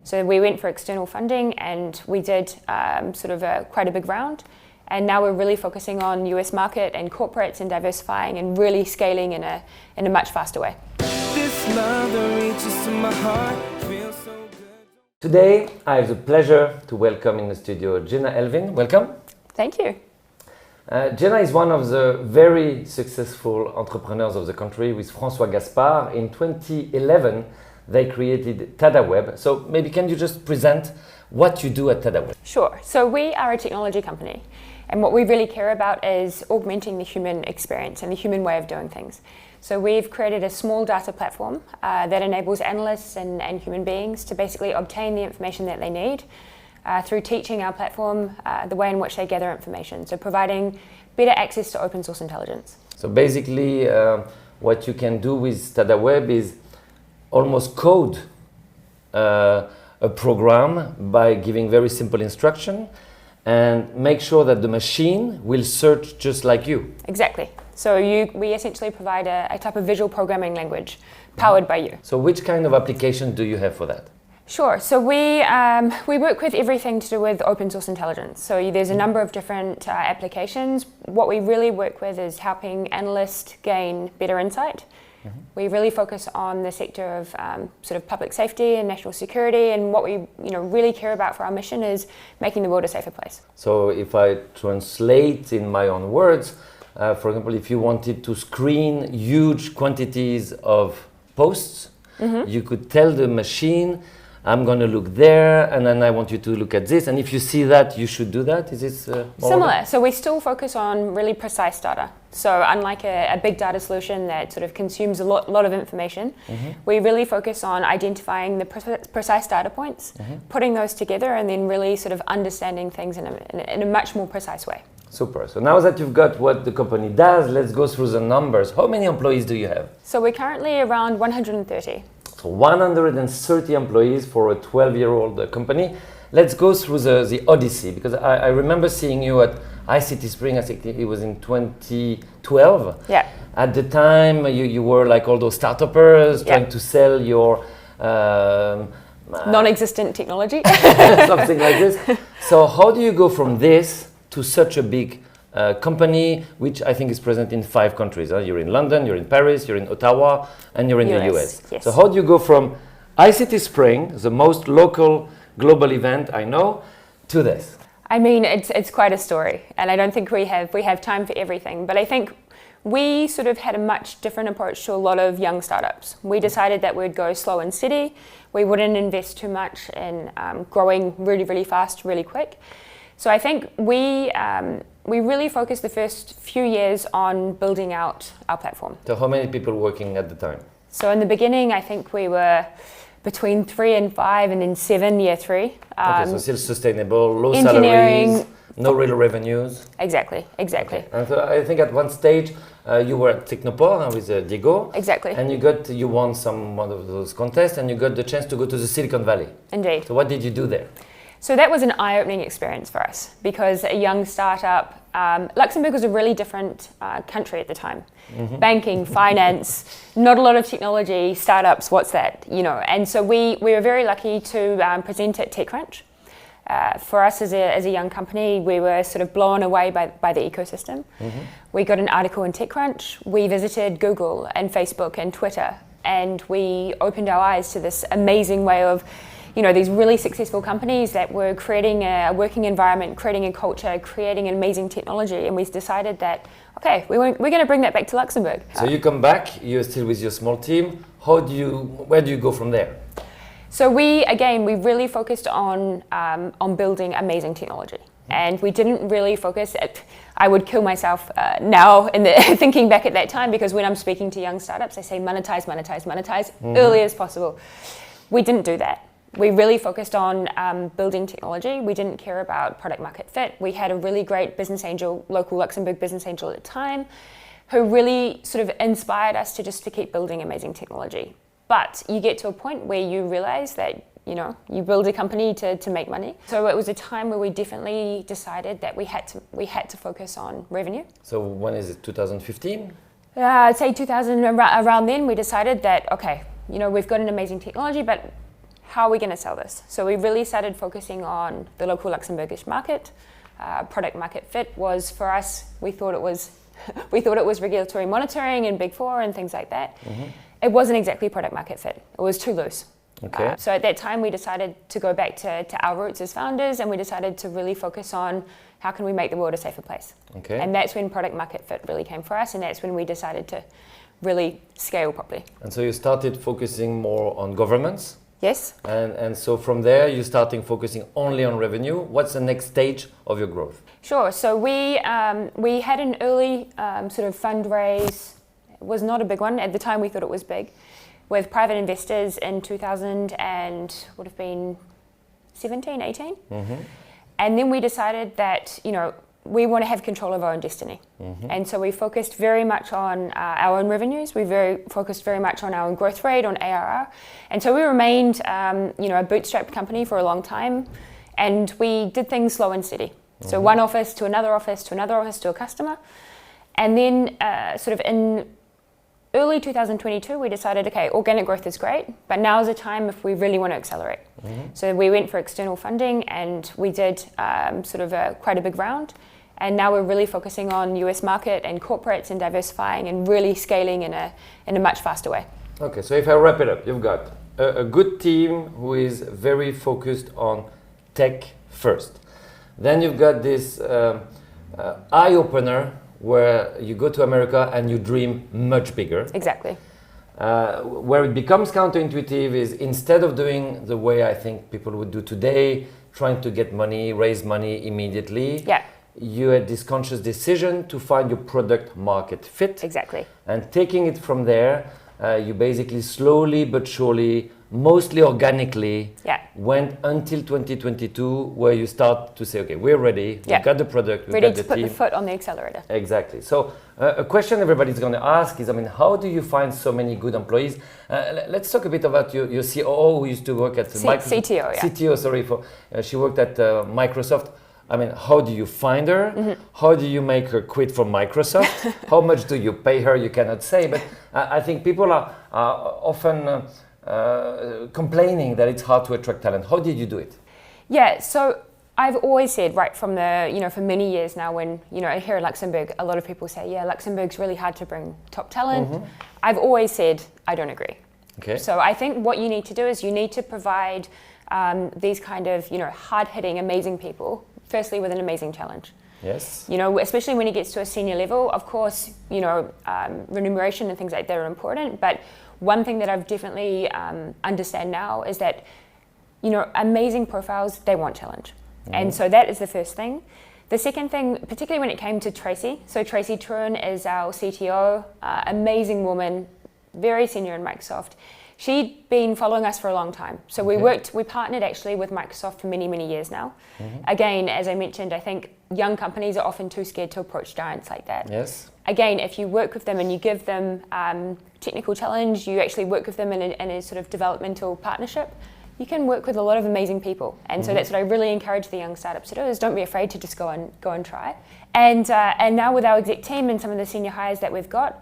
So we went for external funding and we did quite a big round. And now we're really focusing on US market and corporates and diversifying and really scaling in a much faster way. This love that reaches to my heart feels so good. Today, I have the pleasure to welcome in the studio Genna Elvin. Welcome. Thank you. Genna is one of the very successful entrepreneurs of the country with François Gaspard. In 2011, they created Tadaweb. So maybe can you just present what you do at Tadaweb? Sure. So we are a technology company. And what we really care about is augmenting the human experience and the human way of doing things. So we've created a small data platform that enables analysts and human beings to basically obtain the information that they need through teaching our platform the way in which they gather information. So providing better access to open source intelligence. So basically what you can do with Tadaweb is almost code a program by giving very simple instruction and make sure that the machine will search just like you. Exactly. So we essentially provide a type of visual programming language powered by you. So which kind of application do you have for that? Sure. So we work with everything to do with open source intelligence. So there's a number of different applications. What we really work with is helping analysts gain better insight. We really focus on the sector of public safety and national security, and what we really care about for our mission is making the world a safer place. So if I translate in my own words, for example, if you wanted to screen huge quantities of posts, you could tell the machine, I'm going to look there, and then I want you to look at this, and if you see that, you should do that. Is this similar? So we still focus on really precise data. So unlike a big data solution that sort of consumes a lot of information, we really focus on identifying the precise data points, putting those together, and then really sort of understanding things in a much more precise way. Super. So now that you've got what the company does, let's go through the numbers. How many employees do you have? So we're currently around 130. So 130 employees for a 12-year-old company. Let's go through the odyssey, because I remember seeing you at ICT Spring. I think it was in 2012. Yeah. At the time, you were like all those startuppers trying to sell your non-existent technology, something like this. So how do you go from this to such a big company, which I think is present in 5 countries? You're in London, you're in Paris, you're in Ottawa, and you're in the US. Yes. So how do you go from ICT Spring, the most local global event I know, to this? I mean, it's quite a story, and I don't think we have time for everything, but I think we sort of had a much different approach to a lot of young startups. We decided that we'd go slow and steady. We wouldn't invest too much in growing really, really fast, really quick. So I think we really focused the first few years on building out our platform. So how many people working at the time? So in the beginning, I think we were between 3 and 5, and then 7 year 3. Okay, so still sustainable, low salaries, no real revenues. Exactly. Okay. And so I think at one stage you were at Technopole with Diego. Exactly. And you won one of those contests, and you got the chance to go to the Silicon Valley. Indeed. So what did you do there? So that was an eye-opening experience for us, because a young startup, Luxembourg was a really different country at the time. Banking, finance, not a lot of technology, startups, what's that? And so we were very lucky to present at TechCrunch. For us as a young company, we were sort of blown away by the ecosystem. We got an article in TechCrunch, we visited Google and Facebook and Twitter, and we opened our eyes to this amazing way of these really successful companies that were creating a working environment, creating a culture, creating an amazing technology. And we decided that, okay, we're going to bring that back to Luxembourg. So you come back, you're still with your small team. Where do you go from there? So we really focused on building amazing technology. And we didn't really focus I would kill myself now thinking back at that time, because when I'm speaking to young startups, I say monetize early as possible. We didn't do that. We really focused on building technology. We didn't care about product market fit. We had a really great business angel, local Luxembourg business angel at the time, who really sort of inspired us to keep building amazing technology. But you get to a point where you realize that you build a company to make money. So it was a time where we definitely decided that we had to focus on revenue. So when is it? 2015? I'd say 2000. Around then, we decided that, okay, we've got an amazing technology, but how are we going to sell this? So we really started focusing on the local Luxembourgish market. Product market fit was for us, we thought it was regulatory monitoring and Big Four and things like that. It wasn't exactly product market fit. It was too loose. Okay. So at that time, we decided to go back to our roots as founders, and we decided to really focus on how can we make the world a safer place. Okay. And that's when product market fit really came for us, and that's when we decided to really scale properly. And so you started focusing more on governments? Yes. And so from there, you're starting focusing only on revenue. What's the next stage of your growth? Sure. So we had an early sort of fundraise. It was not a big one. At the time, we thought it was big, with private investors in 2000 and would have been 17, 18. And then we decided that, we want to have control of our own destiny. And so we focused very much on our own revenues. We focused very much on our own growth rate, on ARR. And so we remained, a bootstrapped company for a long time. And we did things slow and steady. So one office to another office to another office to a customer. And then sort of in early 2022, we decided, okay, organic growth is great, but now is the time if we really want to accelerate. So we went for external funding, and we did quite a big round. And now we're really focusing on US market and corporates and diversifying and really scaling in a much faster way. Okay, so if I wrap it up, you've got a good team who is very focused on tech first. Then you've got this eye-opener where you go to America and you dream much bigger. Exactly. Where it becomes counterintuitive is, instead of doing the way I think people would do today, trying to get money, raise money immediately, you had this conscious decision to find your product market fit. Exactly. And taking it from there, you basically slowly but surely, mostly organically, went until 2022, where you start to say, okay, we're ready, we've got the product, we've got the team. Ready to put the foot on the accelerator. Exactly. So a question everybody's going to ask is, how do you find so many good employees? Let's talk a bit about your COO, who used to work at Microsoft. CTO, yeah. CTO, sorry, she worked at Microsoft. How do you find her? How do you make her quit from Microsoft? How much do you pay her? You cannot say, but I think people are often complaining that it's hard to attract talent. How did you do it? Yeah, so I've always said, right from for many years now, when, here in Luxembourg, a lot of people say, yeah, Luxembourg's really hard to bring top talent. I've always said, I don't agree. Okay. So I think what you need to do is you need to provide these kind of, hard-hitting, amazing people, firstly with an amazing challenge. Yes. Especially when it gets to a senior level, of course, remuneration and things like that are important. But one thing that I've definitely understand now is that, amazing profiles, they want challenge. And so that is the first thing. The second thing, particularly when it came to Tracy, so Tracy Truan is our CTO, amazing woman, very senior in Microsoft. She'd been following us for a long time. So we partnered actually with Microsoft for many, many years now. Again, as I mentioned, I think young companies are often too scared to approach giants like that. Yes. Again, if you work with them and you give them technical challenge, you actually work with them in a sort of developmental partnership, you can work with a lot of amazing people. And so that's what I really encourage the young startups to do, is don't be afraid to just go and try. And now with our exec team and some of the senior hires that we've got,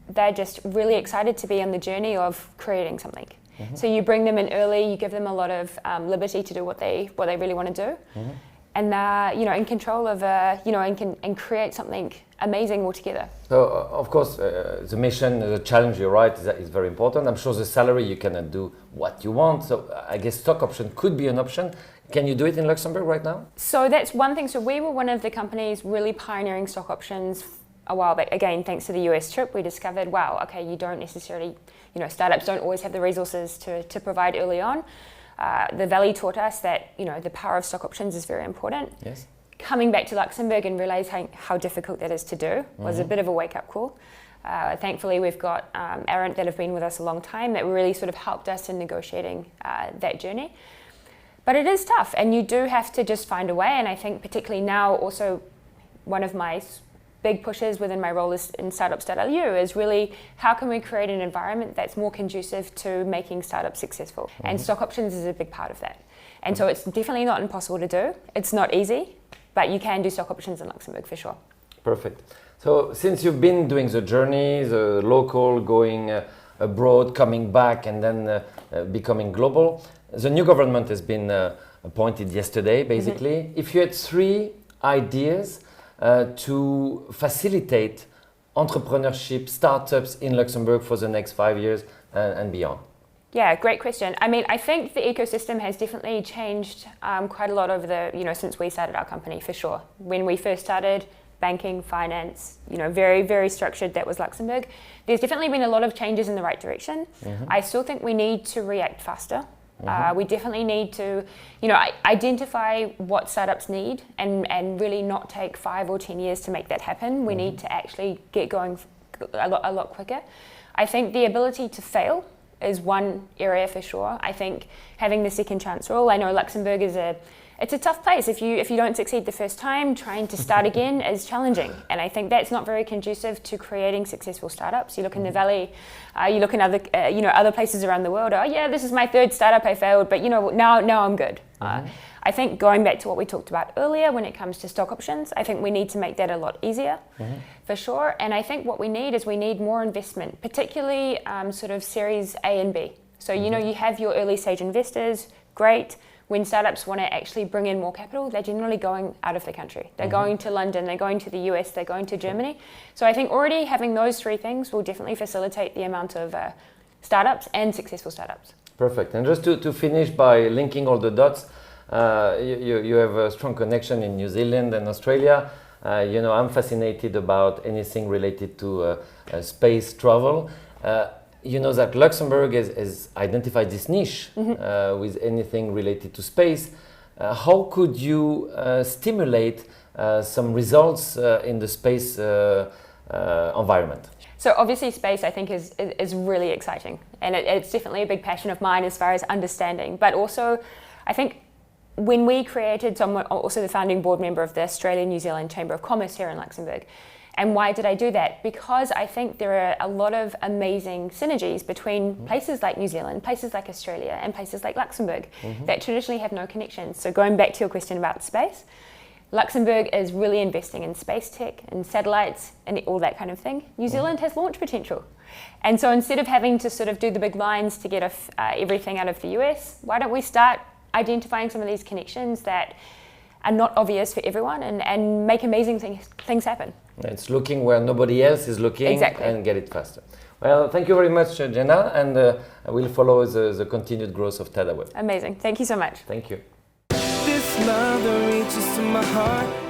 they're just really excited to be on the journey of creating something. So you bring them in early, you give them a lot of liberty to do what they really want to do, and they're in control of and create something amazing altogether. So of course, the mission, the challenge, you're right, is very important. I'm sure the salary, you cannot do what you want. So I guess stock option could be an option. Can you do it in Luxembourg right now? So that's one thing. So we were one of the companies really pioneering stock options a while back. Again, thanks to the US trip, we discovered, wow, okay, you don't necessarily, startups don't always have the resources to provide early on. The Valley taught us that, the power of stock options is very important. Yes. Coming back to Luxembourg and realizing how difficult that is to do was a bit of a wake-up call. Thankfully, we've got Aaron that have been with us a long time that really sort of helped us in negotiating that journey. But it is tough, and you do have to just find a way. And I think particularly now, also one of my big pushes within my role in startups.lu is really how can we create an environment that's more conducive to making startups successful. And stock options is a big part of that. And so it's definitely not impossible to do. It's not easy, but you can do stock options in Luxembourg for sure. Perfect. So since you've been doing the journey, the local, going abroad, coming back, and then becoming global. The new government has been appointed yesterday, basically. If you had 3 ideas to facilitate entrepreneurship, startups in Luxembourg for the next 5 years and beyond? Yeah, great question. I mean, I think the ecosystem has definitely changed quite a lot over since we started our company, for sure. When we first started, banking, finance, very, very structured, that was Luxembourg. There's definitely been a lot of changes in the right direction. I still think we need to react faster. We definitely need to, identify what startups need and really not take 5 or 10 years to make that happen. We need to actually get going a lot quicker. I think the ability to fail is one area for sure. I think having the second chance rule, I know Luxembourg it's a tough place. If you don't succeed the first time, trying to start again is challenging. And I think that's not very conducive to creating successful startups. You look in the Valley, you look in other places around the world. Oh yeah, this is my 3rd startup, I failed, but now I'm good. I think going back to what we talked about earlier when it comes to stock options, I think we need to make that a lot easier, for sure. And I think what we need more investment, particularly sort of Series A and B. So you have your early stage investors, great. When startups want to actually bring in more capital, they're generally going out of the country. They're going to London, they're going to the US, they're going to Germany. So I think already having those 3 things will definitely facilitate the amount of startups and successful startups. Perfect. And just to finish by linking all the dots, you have a strong connection in New Zealand and Australia. I'm fascinated about anything related to space travel. That Luxembourg has identified this niche with anything related to space. How could you stimulate some results in the space environment? So obviously space, I think, is really exciting. And it's definitely a big passion of mine as far as understanding. But also, I think when we created, so I'm also the founding board member of the Australian-New Zealand Chamber of Commerce here in Luxembourg. And why did I do that? Because I think there are a lot of amazing synergies between places like New Zealand, places like Australia, and places like Luxembourg that traditionally have no connections. So going back to your question about space, Luxembourg is really investing in space tech and satellites and all that kind of thing. New Zealand has launch potential. And so instead of having to sort of do the big lines to get everything out of the US, why don't we start identifying some of these connections that are not obvious for everyone and make amazing things happen. It's looking where nobody else is looking. Exactly. And get it faster. Well, thank you very much, Genna, and I will follow the continued growth of Tadaweb. Amazing. Thank you so much. Thank you. This love that reaches to my heart.